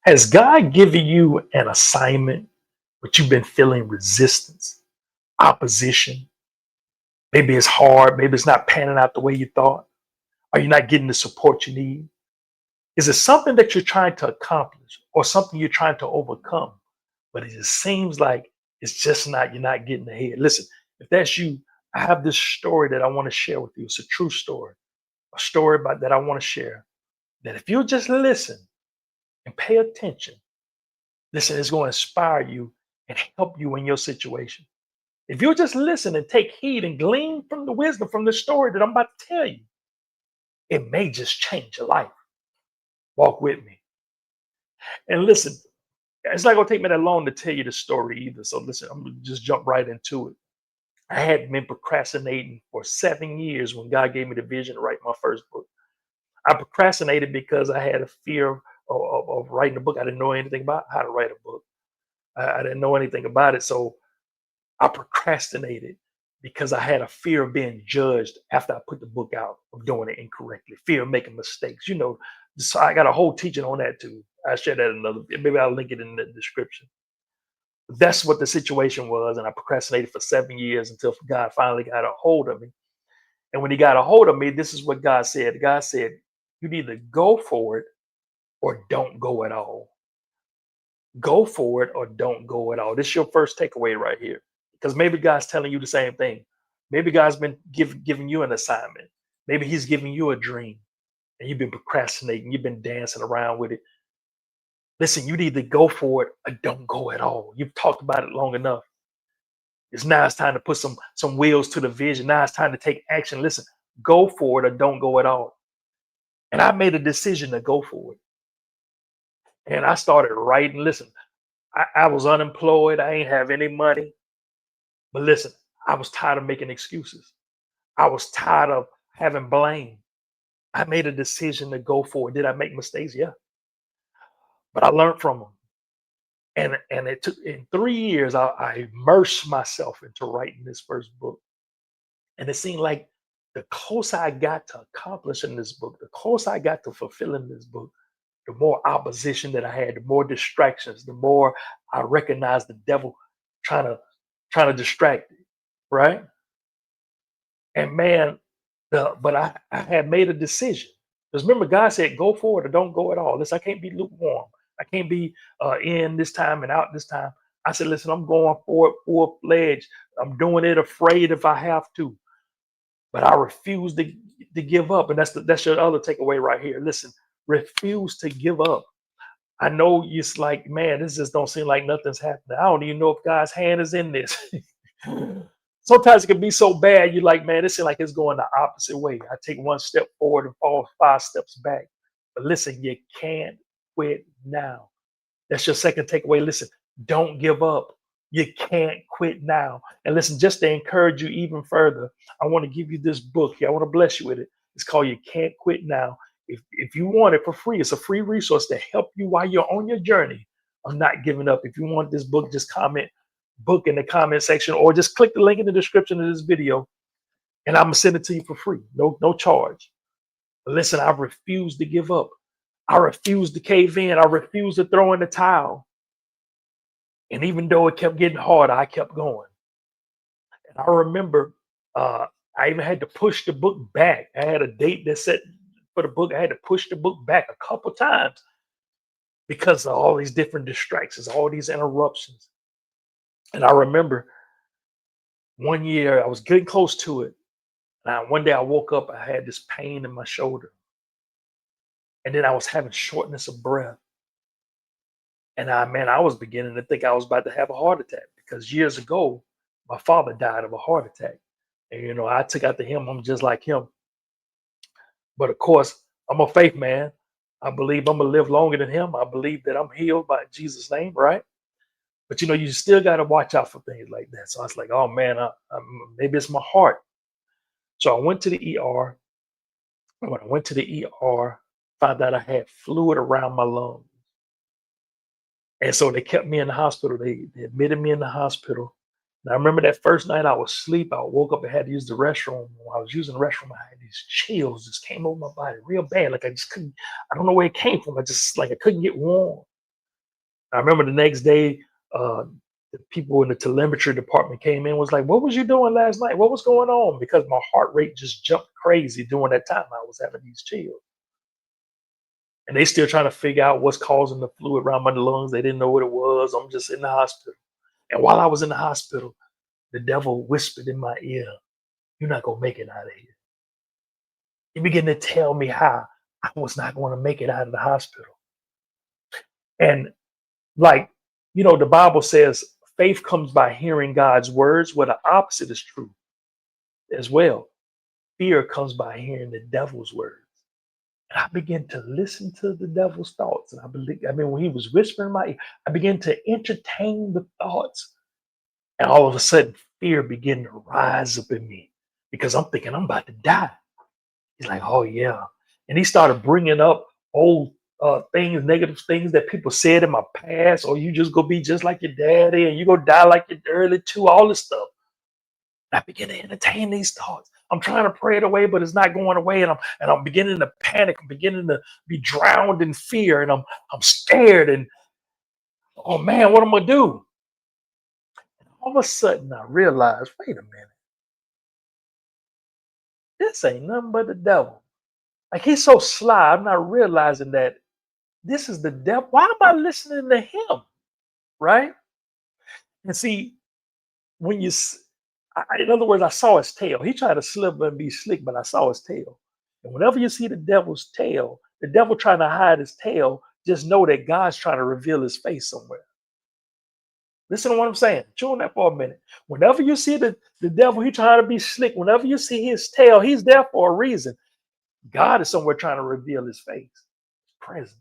Has God given you an assignment, but you've been feeling resistance, opposition? Maybe it's hard. Maybe it's not panning out the way you thought. Are you not getting the support you need? Is it something that you're trying to accomplish or something you're trying to overcome? But it just seems like it's just not, you're not getting ahead. Listen, if that's you, I have this story that I want to share with you. It's a true story, a story about that I want to share. That if you just listen and pay attention, listen, it's going to inspire you and help you in your situation. If you just listen and take heed and glean from the wisdom from the story that I'm about to tell you, it may just change your life. Walk with me. And listen, it's not going to take me that long to tell you the story either. So listen, I'm going to just jump right into it. I had been procrastinating for 7 years when God gave me the vision to write my first book. I procrastinated because I had a fear of writing a book. I didn't know anything about how to write a book. I didn't know anything about it. So I procrastinated because I had a fear of being judged after I put the book out, of doing it incorrectly, fear of making mistakes. So I got a whole teaching on that too. I'll share that another, maybe I'll link it in the description. That's what the situation was. And I procrastinated for 7 years until God finally got a hold of me. And when he got a hold of me, this is what God said. God said, you either go for it or don't go at all. Go for it or don't go at all. This is your first takeaway right here. Because maybe God's telling you the same thing. Maybe God's been giving you an assignment. Maybe he's giving you a dream and you've been procrastinating. You've been dancing around with it. Listen, you need to go for it or don't go at all. You've talked about it long enough. It's time to put some wheels to the vision. Now it's time to take action. Listen, go for it or don't go at all. And I made a decision to go for it. And I started writing. Listen, I was unemployed. I ain't have any money. But listen, I was tired of making excuses. I was tired of having blame. I made a decision to go for it. Did I make mistakes? Yeah. But I learned from them. And it took, in 3 years, I immersed myself into writing this first book. And it seemed like the closer I got to accomplishing this book, the closer I got to fulfilling this book, the more opposition that I had, the more distractions, the more I recognized the devil trying to distract me, right? And man, but I had made a decision. Because remember, God said, go for it or don't go at all. Listen, I can't be lukewarm. I can't be in this time and out this time. I said, listen, I'm going for it full fledged. I'm doing it afraid if I have to. But I refuse to give up. And that's your other takeaway right here. Listen, refuse to give up. I know it's like, man, this just don't seem like nothing's happening. I don't even know if God's hand is in this. Sometimes it can be so bad, you're like, man, it seems like it's going the opposite way. I take one step forward and fall 5 steps back. But listen, you can't quit now. That's your second takeaway. Listen, don't give up. You can't quit now. And listen, just to encourage you even further, I want to give you this book here. I want to bless you with it. It's called You Can't Quit Now. If you want it for free, it's a free resource to help you while you're on your journey of not giving up. If you want this book, just comment book in the comment section or just click the link in the description of this video and I'm gonna send it to you for free. No charge. But listen, I refuse to give up. I refuse to cave in. I refuse to throw in the towel. And even though it kept getting harder, I kept going. And I remember I even had to push the book back. I had a date that set for the book. I had to push the book back a couple times because of all these different distractions, all these interruptions. And I remember one year I was getting close to it. And one day I woke up, I had this pain in my shoulder. And then I was having shortness of breath. And I was beginning to think I was about to have a heart attack because years ago, my father died of a heart attack. And, I took after him. I'm just like him. But of course, I'm a faith man. I believe I'm going to live longer than him. I believe that I'm healed by Jesus' name, right? But, you still got to watch out for things like that. So I was like, oh, man, maybe it's my heart. So I went to the ER. When I went to the ER, found out I had fluid around my lungs. And so they kept me in the hospital. They admitted me in the hospital. And I remember that first night I was asleep. I woke up and had to use the restroom. When I was using the restroom, I had these chills just came over my body real bad. Like I just couldn't, I don't know where it came from. I just like I couldn't get warm. I remember the next day, uh, the people in the telemetry department came in, was like, "What was you doing last night? What was going on?" Because my heart rate just jumped crazy during that time. I was having these chills, and they still trying to figure out what's causing the fluid around my lungs. They didn't know what it was. I'm just in the hospital, and while I was in the hospital, the devil whispered in my ear, "You're not gonna make it out of here." He began to tell me how I was not going to make it out of the hospital, and like, the Bible says faith comes by hearing God's words. Well, the opposite is true as well. Fear comes by hearing the devil's words. And I began to listen to the devil's thoughts. And when he was whispering in my ear, I began to entertain the thoughts. And all of a sudden, fear began to rise up in me because I'm thinking I'm about to die. He's like, "Oh, yeah." And he started bringing up old things, negative things that people said in my past. "Or you just gonna be just like your daddy, and you gonna die like your early too," all this stuff. I begin to entertain these thoughts. I'm trying to pray it away, but it's not going away, and I'm beginning to panic. I'm beginning to be drowned in fear, and I'm scared. And oh man, what am I gonna do? All of a sudden, I realized, wait a minute, this ain't nothing but the devil. Like, he's so sly. I'm not realizing that this is the devil. Why am I listening to him? Right? And see, when in other words, I saw his tail. He tried to slip and be slick, but I saw his tail. And whenever you see the devil's tail, the devil trying to hide his tail, just know that God's trying to reveal his face somewhere. Listen to what I'm saying. Chew on that for a minute. Whenever you see the devil, he trying to be slick. Whenever you see his tail, he's there for a reason. God is somewhere trying to reveal his face, his presence.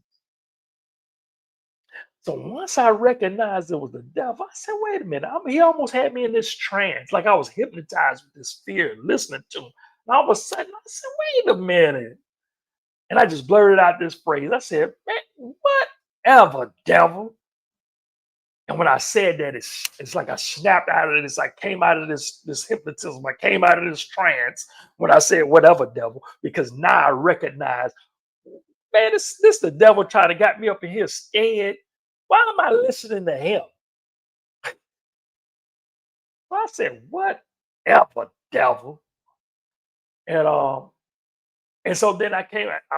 So once I recognized it was the devil, I said, wait a minute. He almost had me in this trance, like I was hypnotized with this fear, listening to him. And all of a sudden, I said, wait a minute. And I just blurted out this phrase. I said, "Man, whatever, devil." And when I said that, it's like I snapped out of this. I came out of this hypnotism. I came out of this trance when I said, "Whatever, devil," because now I recognize, man, this the devil trying to get me up in here scared. Why am I listening to him? So I said, "Whatever, devil." And so then I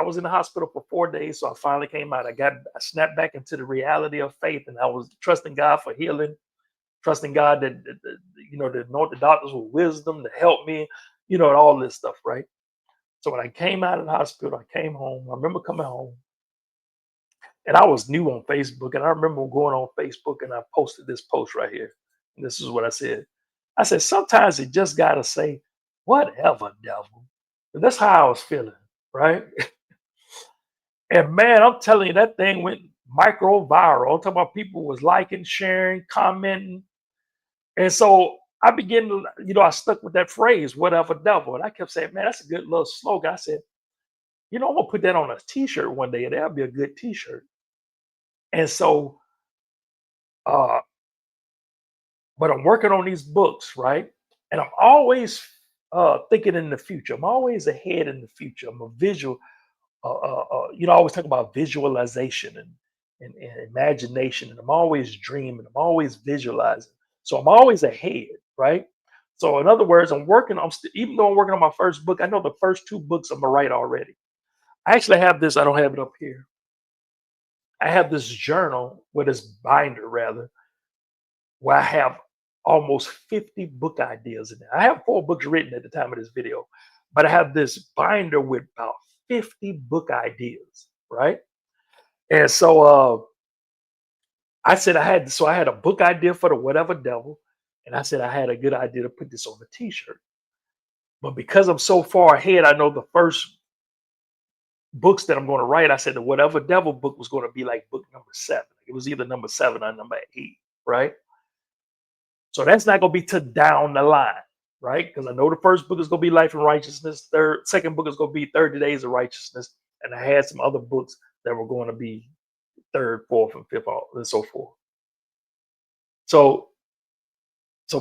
was in the hospital for 4 days. So I finally came out. I snapped back into the reality of faith, and I was trusting God for healing, trusting God to anoint the doctors with wisdom to help me, and all this stuff, right? So when I came out of the hospital, I came home. I remember coming home, and I was new on Facebook, and I remember going on Facebook, and I posted this post right here. And this is what I said. I said, sometimes you just gotta say, "Whatever, devil." And that's how I was feeling, right? And man, I'm telling you, that thing went micro viral. I'm talking about people was liking, sharing, commenting. And so I began to, I stuck with that phrase, "Whatever, devil." And I kept saying, man, that's a good little slogan. I said, I'm gonna put that on a t-shirt one day, and that'll be a good t-shirt. And so uh but I'm working on these books, right? And I'm always thinking in the future. I'm always ahead in the future. I'm a visual. I always talk about visualization and imagination, and I'm always dreaming. I'm always visualizing. So I'm always ahead, right? So in other words, even though I'm working on my first book, I know the first two books I'm gonna write already. I actually have this. I don't have it up here. I have this journal with this binder rather, where I have almost 50 book ideas in there. I have 4 books written at the time of this video, but I have this binder with about 50 book ideas, right? And so I had a book idea for the "Whatever, devil," and I said I had a good idea to put this on a t-shirt. But because I'm so far ahead, I know the first books that I'm going to write, I said the "Whatever, devil" book was going to be like book number 7. It was either number 7 or number 8, right? So that's not going to be to down the line, right? Because I know the first book is going to be Life and Righteousness. Second book is going to be 30 Days of Righteousness, and I had some other books that were going to be third, fourth, and fifth, and so forth. So,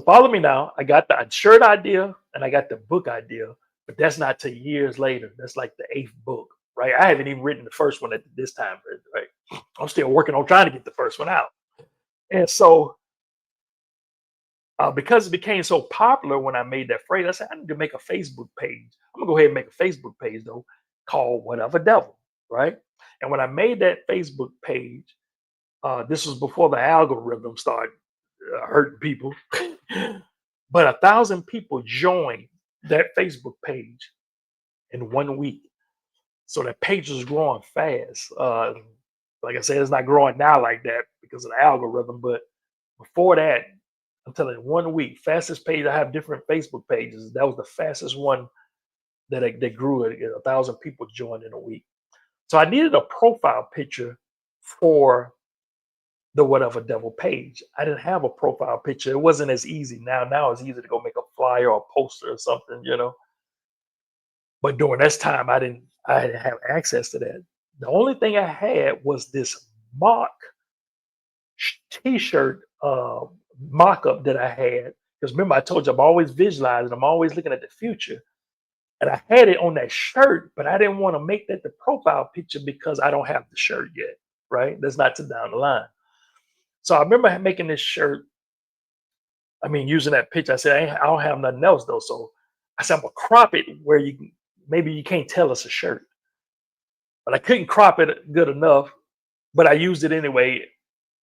follow me now. I got the shirt idea and I got the book idea, but that's not till years later. That's like the 8th book, right? I haven't even written the first one at this time, right? I'm still working on trying to get the first one out. And so because it became so popular when I made that phrase, I said, I need to make a Facebook page. I'm gonna go ahead and make a Facebook page though, called Whatever Devil, right? And when I made that Facebook page, this was before the algorithm started hurting people, but 1,000 people joined that Facebook page in 1 week. So that page was growing fast. Like I said, it's not growing now like that because of the algorithm, but before that, I'm telling you, 1 week, fastest page. I have different Facebook pages. That was the fastest one that grew. 1,000 people joined in a week. So I needed a profile picture for the Whatever Devil page. I didn't have a profile picture. It wasn't as easy. Now it's easy to go make a flyer or a poster or something. But during this time, I didn't have access to that. The only thing I had was this mock t-shirt mock-up that I had. Because remember, I told you I'm always visualizing, I'm always looking at the future. And I had it on that shirt, but I didn't want to make that the profile picture because I don't have the shirt yet, right? That's not till down the line. So I remember making this shirt. I mean, using that picture, I said, I don't have nothing else though. So I said, I'm gonna crop it where maybe you can't tell it's a shirt. But I couldn't crop it good enough, but I used it anyway.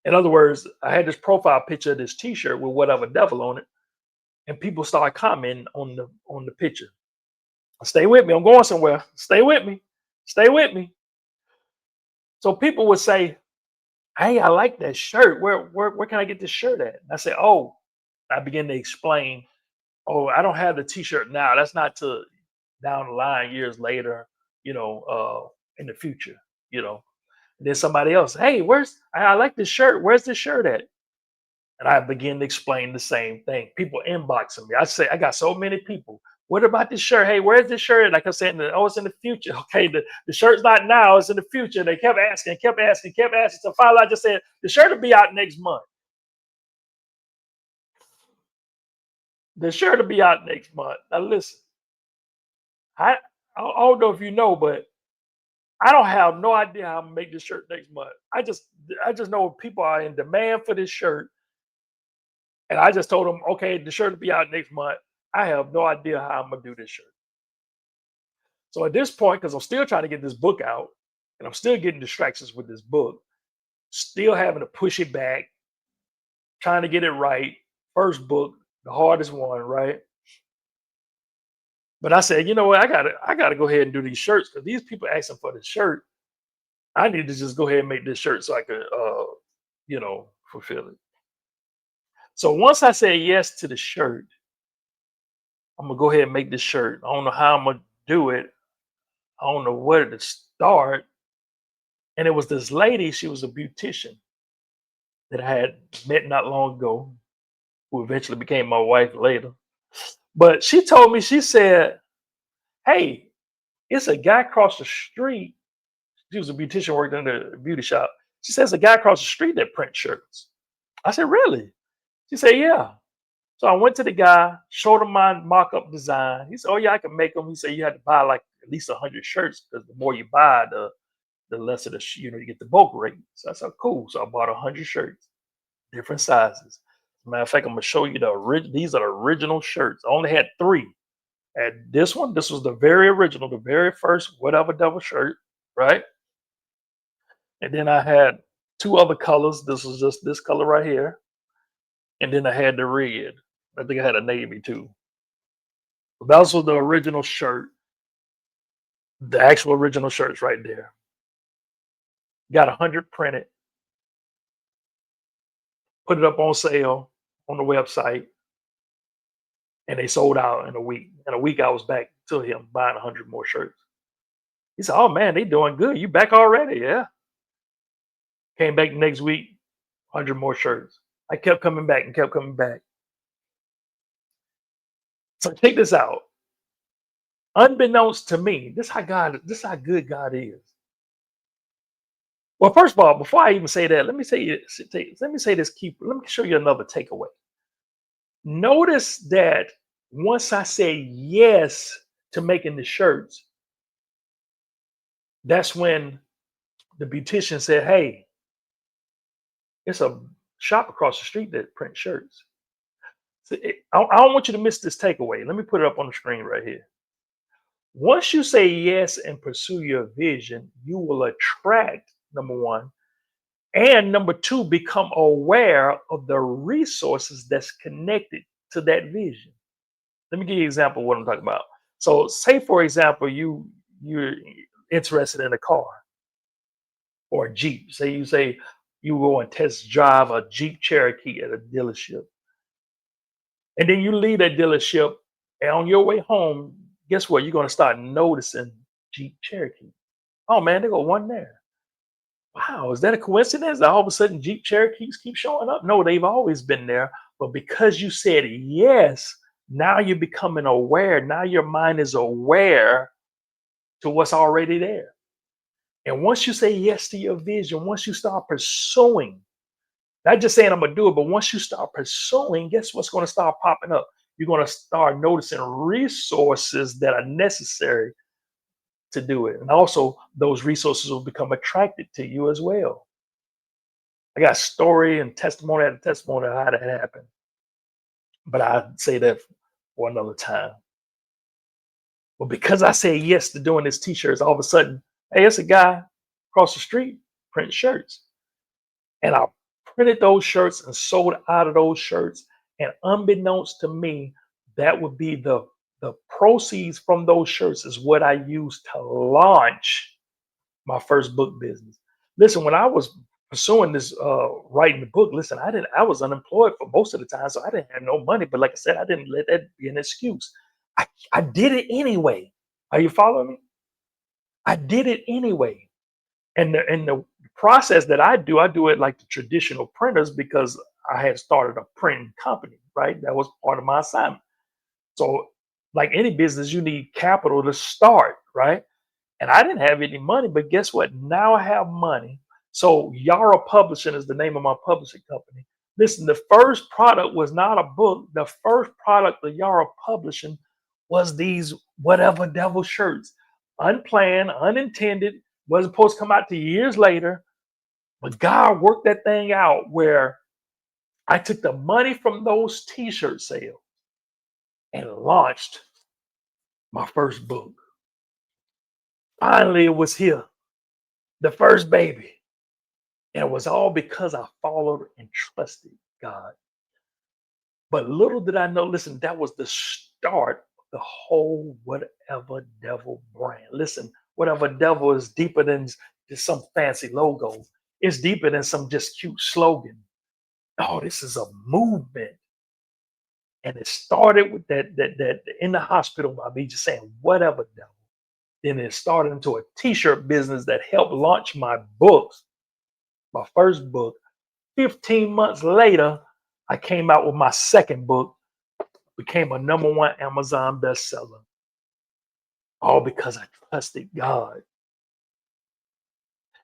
In other words, I had this profile picture of this t-shirt with Whatever Devil on it, and people started commenting on the picture. Stay with me, I'm going somewhere. Stay with me, stay with me. So people would say, hey, I like that shirt. Where can I get this shirt at? And I said, oh, I began to explain, oh, I don't have the t-shirt now. That's not till down the line, years later, in the future, you know. And then somebody else, hey, I like this shirt. Where's this shirt at? And I begin to explain the same thing. People inboxing me. I say, I got so many people. What about this shirt? Hey, where's this shirt? Like I said, oh, it's in the future. Okay, the shirt's not now, it's in the future. They kept asking, kept asking, kept asking. So finally, I just said, the shirt will be out next month. The shirt will be out next month. Now listen, I I don't know if you know, but I don't have no idea how I'm gonna make this shirt next month. I just know people are in demand for this shirt. And I just told them, okay, the shirt will be out next month. I have no idea how I'm gonna do this shirt. So at this point, because I'm still trying to get this book out, and I'm still getting distractions with this book, still having to push it back, trying to get it right. First book, the hardest one, right? But I said, you know what? I gotta go ahead and do these shirts because these people asking for the shirt. I need to just go ahead and make this shirt so I could, fulfill it. So once I said yes to the shirt, I'm gonna go ahead and make this shirt. I don't know how I'm gonna do it. I don't know where to start. And it was this lady, she was a beautician that I had met not long ago, who eventually became my wife later. But she told me, she said, hey, it's a guy across the street. She was a beautician working in a beauty shop. She says a guy across the street that prints shirts. I said, really? She said, yeah. So I went to the guy, showed him my mock-up design. He said, oh yeah, I can make them. He said, you had to buy like at least 100 shirts because the more you buy, the less of you get the bulk rate. So I said, cool. So I bought 100 shirts, different sizes. Matter of fact, I'm gonna show you these are the original shirts. I only had three. And this was the very original, the very first Whatever Devil shirt, right? And then I had two other colors. This was just this color right here. And then I had the red. I think I had a navy too. That was the original shirt, the actual original shirts right there. Got 100 printed, put it up on sale on the website, and they sold out in a week. In a week, I was back to him buying 100 more shirts. He said, "Oh man, they doing good. You back already?" Yeah. Came back next week, 100 more shirts. I kept coming back and kept coming back. So check this out. Unbeknownst to me, this how good God is. Well, first of all, before I even say that, let me say this key. Let me show you another takeaway. Notice that once I say yes to making the shirts, that's when the beautician said, "Hey, it's a shop across the street that print shirts. So I don't want you to miss this takeaway. Let me put it up on the screen right here. Once you say yes and pursue your vision, you will attract, number one, and number two, become aware of the resources that's connected to that vision. Let me give you an example of what I'm talking about. So, say for example, you're interested in a car or a Jeep. Say you go and test drive a Jeep Cherokee at a dealership, and then you leave that dealership, and on your way home, guess what? You're going to start noticing Jeep Cherokee. Oh man, they got one there. Wow, is that a coincidence that all of a sudden Jeep Cherokees keep showing up? No, they've always been there. But because you said yes, now you're becoming aware. Now your mind is aware to what's already there. And once you say yes to your vision, once you start pursuing, not just saying I'm going to do it, but once you start pursuing, guess what's going to start popping up? You're going to start noticing resources that are necessary to do it. And also, those resources will become attracted to you as well. I got story and testimony after testimony of how that happened, but I'd say that for another time. But because I said yes to doing this t-shirts, all of a sudden, hey, it's a guy across the street printing shirts. And I printed those shirts and sold out of those shirts. And unbeknownst to me, that would be the proceeds from those shirts is what I used to launch my first book business. Listen, when I was pursuing this writing the book, listen, I was unemployed for most of the time, so I didn't have no money. But like I said, I didn't let that be an excuse. I did it anyway. Are you following me? I did it anyway. And the process that I do it like the traditional printers because I had started a printing company, right? That was part of my assignment. So, like any business, you need capital to start, right? And I didn't have any money, but guess what? Now I have money. So Yara Publishing is the name of my publishing company. Listen, the first product was not a book. The first product of Yara Publishing was these whatever devil shirts. Unplanned, unintended, wasn't supposed to come out to years later. But God worked that thing out where I took the money from those t-shirt sales and launched my first book. Finally, it was here, the first baby. And it was all because I followed and trusted God. But little did I know, listen, that was the start of the whole whatever devil brand. Listen, whatever devil is deeper than just some fancy logo. It's deeper than some just cute slogan. Oh, this is a movement. And it started with that in the hospital by me just saying, whatever devil. Then it started into a t-shirt business that helped launch my books, my first book. 15 months later, I came out with my second book, became a #1 Amazon bestseller. All because I trusted God.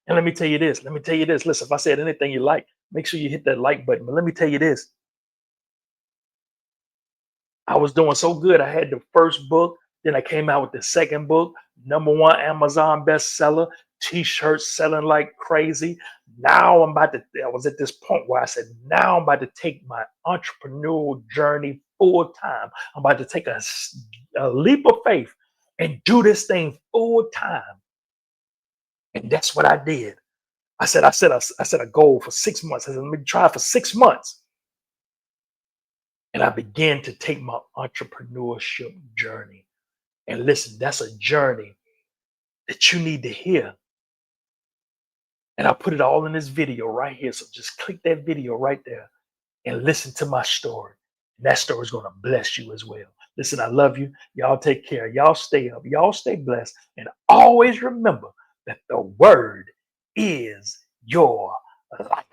And let me tell you this. Listen, if I said anything you like, make sure you hit that like button. But let me tell you this. I was doing so good. I had the first book. Then I came out with the second book, #1 Amazon bestseller, t-shirts selling like crazy. Now I was at this point where I said, now I'm about to take my entrepreneurial journey full time. I'm about to take a leap of faith and do this thing full time. And that's what I did. I set a goal for 6 months. I said, let me try for 6 months. And I began to take my entrepreneurship journey. And listen, that's a journey that you need to hear. And I put it all in this video right here. So just click that video right there and listen to my story. And that story is going to bless you as well. Listen, I love you. Y'all take care. Y'all stay up. Y'all stay blessed. And always remember that the word is your life.